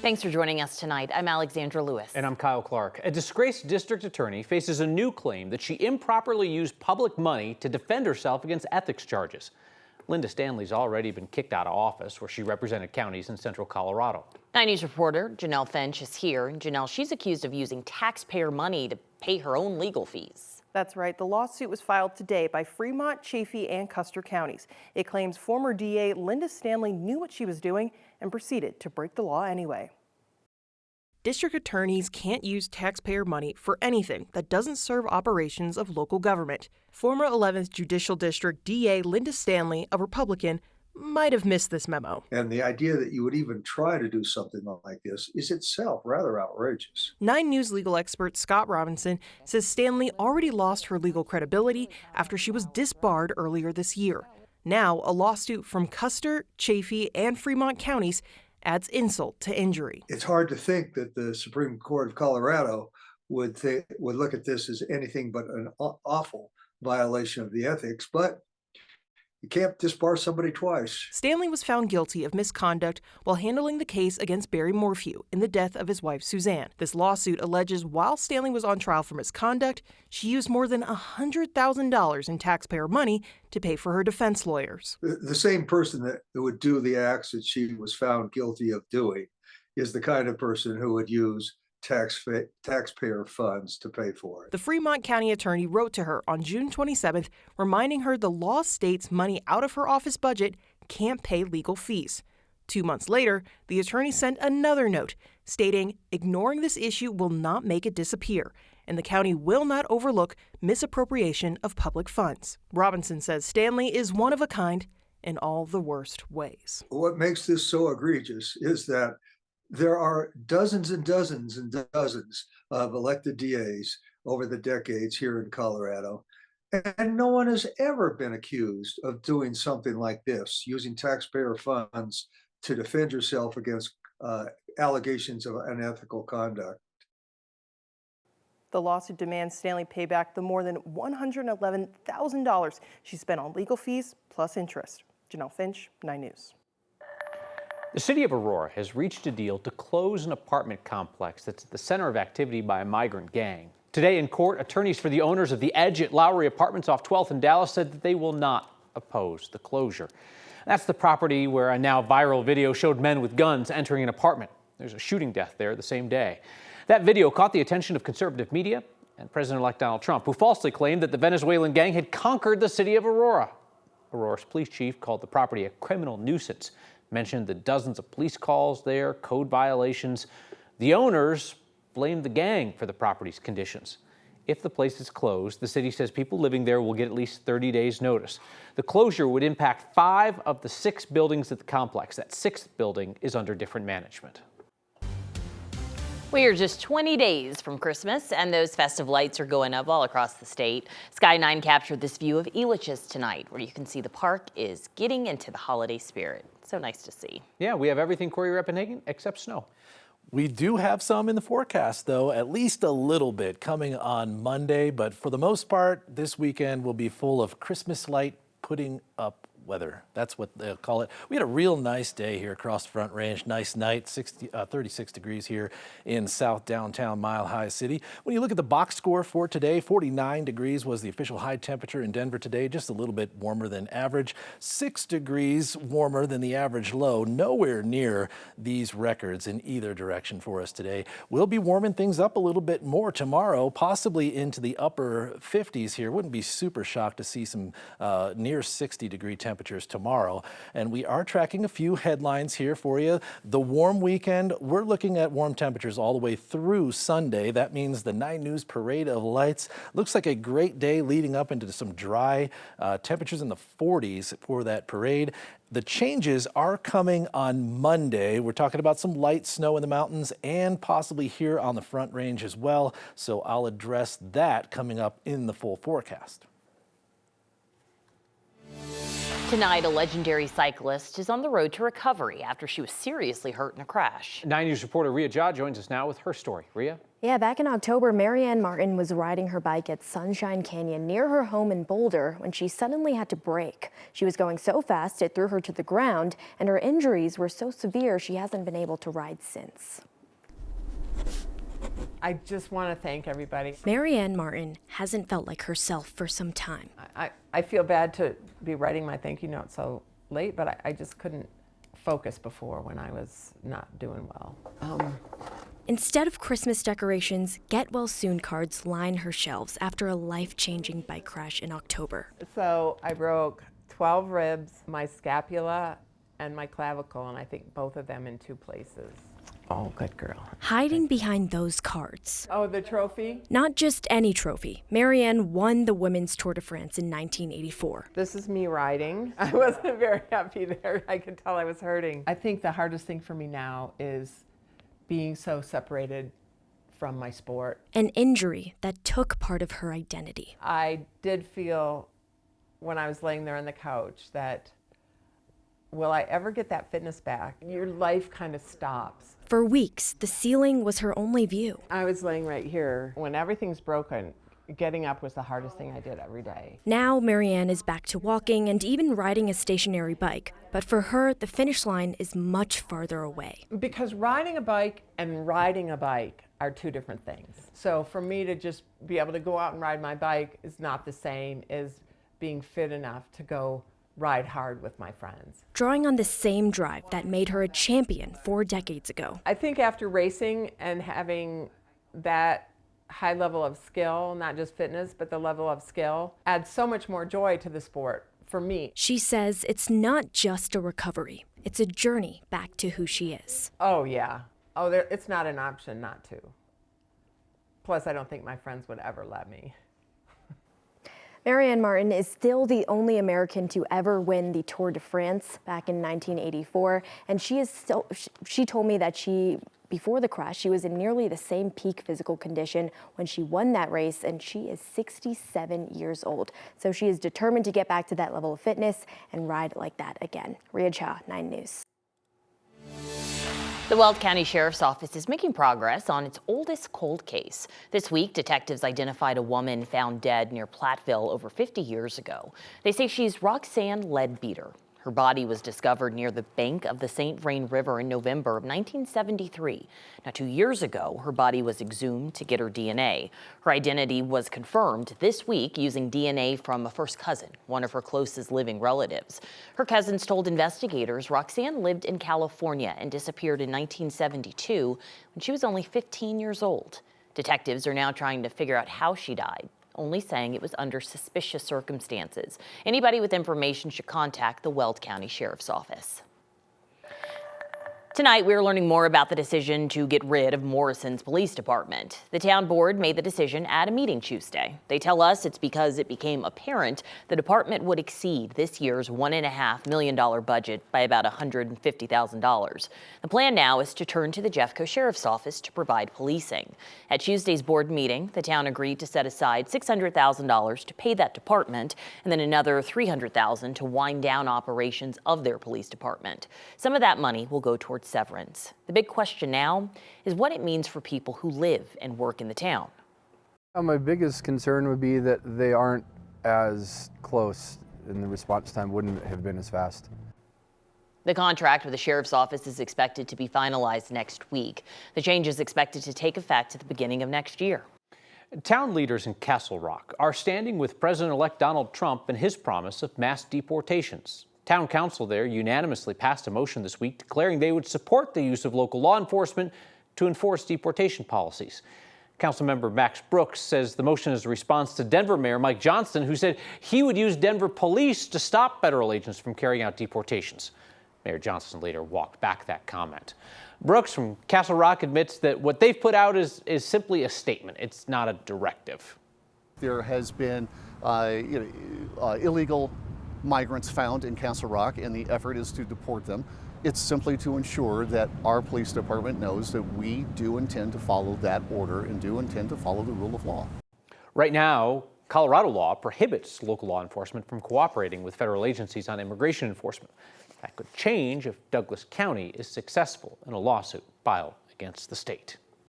Thanks for joining us tonight. I'm Alexandra Lewis. And I'm Kyle Clark. A disgraced district attorney faces a new claim that she improperly used public money to defend herself against ethics charges. Linda Stanley's already been kicked out of office where she represented counties in central Colorado. 9 News reporter Janelle Finch is here. And Janelle, she's accused of using taxpayer money to pay her own legal fees. That's right. The lawsuit was filed today by Fremont, Chaffee, and Custer counties. It claims former DA Linda Stanley knew what she was doing and proceeded to break the law anyway. District attorneys can't use taxpayer money for anything that doesn't serve operations of local government. Former 11th Judicial District DA Linda Stanley, a Republican, might have missed this memo. And the idea that you would even try to do something like this is itself rather outrageous. 9 News legal expert Scott Robinson says Stanley already lost her legal credibility after she was disbarred earlier this year. Now, a lawsuit from Custer, Chaffee, and Fremont counties adds insult to injury. It's hard to think that the Supreme Court of Colorado would look at this as anything but an awful violation of the ethics, but you can't disbar somebody twice. Stanley was found guilty of misconduct while handling the case against Barry Morphew in the death of his wife, Suzanne. This lawsuit alleges while Stanley was on trial for misconduct, she used more than $100,000 in taxpayer money to pay for her defense lawyers. The same person that would do the acts that she was found guilty of doing is the kind of person who would use taxpayer funds to pay for it. The Fremont County attorney wrote to her on June 27th, reminding her the law states money out of her office budget can't pay legal fees. 2 months later, the attorney sent another note stating, ignoring this issue will not make it disappear, and the county will not overlook misappropriation of public funds. Robinson says Stanley is one of a kind in all the worst ways. What makes this so egregious is that there are dozens and dozens and dozens of elected DAs over the decades here in Colorado, and no one has ever been accused of doing something like this, using taxpayer funds to defend yourself against allegations of unethical conduct. The lawsuit demands Stanley pay back the more than $111,000 she spent on legal fees plus interest. Janelle Finch, 9 News. The city of Aurora has reached a deal to close an apartment complex that's at the center of activity by a migrant gang. Today in court, attorneys for the owners of the Edge at Lowry Apartments off 12th and Dallas said that they will not oppose the closure. That's the property where a now viral video showed men with guns entering an apartment. There's a shooting death there the same day. That video caught the attention of conservative media and President-elect Donald Trump, who falsely claimed that the Venezuelan gang had conquered the city of Aurora. Aurora's police chief called the property a criminal nuisance, mentioned the dozens of police calls there, code violations. The owners blamed the gang for the property's conditions. If the place is closed, the city says people living there will get at least 30 days notice. The closure would impact 5 of the 6 buildings at the complex. That 6th building is under different management. We are just 20 days from Christmas, and those festive lights are going up all across the state. Sky 9 captured this view of Elitch's tonight, where you can see the park is getting into the holiday spirit. So nice to see. Yeah, we have everything Corey Reppenhagen except snow. We do have some in the forecast, though, at least a little bit coming on Monday. But for the most part, this weekend will be full of Christmas light putting up weather. That's what they'll call it. We had a real nice day here across the Front Range. Nice night, 36 degrees here in South downtown Mile High City. When you look at the box score for today, 49 degrees was the official high temperature in Denver today, just a little bit warmer than average. 6 degrees warmer than the average low. Nowhere near these records in either direction for us today. We'll be warming things up a little bit more tomorrow, possibly into the upper 50s here. Wouldn't be super shocked to see some near 60-degree temperatures tomorrow. And we are tracking a few headlines here for you. The warm weekend, we're looking at warm temperatures all the way through Sunday. That means the 9 News Parade of Lights looks like a great day leading up into some dry temperatures in the 40s for that parade. The changes are coming on Monday. We're talking about some light snow in the mountains and possibly here on the Front Range as well. So I'll address that coming up in the full forecast. Tonight, a legendary cyclist is on the road to recovery after she was seriously hurt in a crash. 9 News reporter Rhea Jha joins us now with her story. Rhea? Yeah, back in October, Marianne Martin was riding her bike at Sunshine Canyon near her home in Boulder when she suddenly had to brake. She was going so fast it threw her to the ground, and her injuries were so severe she hasn't been able to ride since. I just want to thank everybody. Marianne Martin hasn't felt like herself for some time. I feel bad to be writing my thank you note so late, but I just couldn't focus before when I was not doing well. Instead of Christmas decorations, get well soon cards line her shelves after a life-changing bike crash in October. So I broke 12 ribs, my scapula, and my clavicle, and I think both of them in 2 places. Oh, good girl. Hiding behind those cards. Oh, the trophy? Not just any trophy. Marianne won the Women's Tour de France in 1984. This is me riding. I wasn't very happy there. I could tell I was hurting. I think the hardest thing for me now is being so separated from my sport. An injury that took part of her identity. I did feel when I was laying there on the couch that, will I ever get that fitness back? Your life kind of stops. For weeks, the ceiling was her only view. I was laying right here. When everything's broken, getting up was the hardest thing I did every day. Now Marianne is back to walking and even riding a stationary bike. But for her, the finish line is much farther away. Because riding a bike and riding a bike are 2 different things. So for me to just be able to go out and ride my bike is not the same as being fit enough to go ride hard with my friends. Drawing on the same drive that made her a champion 4 decades ago. I think after racing and having that high level of skill, not just fitness, but the level of skill, adds so much more joy to the sport for me. She says it's not just a recovery. It's a journey back to who she is. Oh, yeah. Oh, it's not an option not to. Plus, I don't think my friends would ever let me. Marianne Martin is still the only American to ever win the Tour de France back in 1984. And she told me that before the crash, she was in nearly the same peak physical condition when she won that race, and she is 67 years old. So she is determined to get back to that level of fitness and ride like that again. Rhea Jha, 9 News. The Weld County Sheriff's Office is making progress on its oldest cold case. This week, detectives identified a woman found dead near Platteville over 50 years ago. They say she's Roxanne Leadbeater. Her body was discovered near the bank of the St. Vrain River in November of 1973. Now, 2 years ago, her body was exhumed to get her DNA. Her identity was confirmed this week using DNA from a first cousin, one of her closest living relatives. Her cousins told investigators Roxanne lived in California and disappeared in 1972 when she was only 15 years old. Detectives are now trying to figure out how she died, only saying it was under suspicious circumstances. Anybody with information should contact the Weld County Sheriff's Office. Tonight, we're learning more about the decision to get rid of Morrison's police department. The town board made the decision at a meeting Tuesday. They tell us it's because it became apparent the department would exceed this year's $1.5 million budget by about $150,000. The plan now is to turn to the Jeffco Sheriff's Office to provide policing. At Tuesday's board meeting, the town agreed to set aside $600,000 to pay that department and then another $300,000 to wind down operations of their police department. Some of that money will go towards severance. The big question now is what it means for people who live and work in the town. My biggest concern would be that they aren't as close and the response time wouldn't have been as fast. The contract with the Sheriff's Office is expected to be finalized next week. The change is expected to take effect at the beginning of next year. Town leaders in Castle Rock are standing with President-elect Donald Trump and his promise of mass deportations. Town council there unanimously passed a motion this week declaring they would support the use of local law enforcement to enforce deportation policies. Councilmember Max Brooks says the motion is a response to Denver Mayor Mike Johnston, who said he would use Denver police to stop federal agents from carrying out deportations. Mayor Johnston later walked back that comment. Brooks from Castle Rock admits that what they've put out is simply a statement. It's not a directive. There has been illegal migrants found in Castle Rock, and the effort is to deport them. It's simply to ensure that our police department knows that we do intend to follow that order and do intend to follow the rule of law. Right now, Colorado law prohibits local law enforcement from cooperating with federal agencies on immigration enforcement. That could change if Douglas County is successful in a lawsuit filed against the state.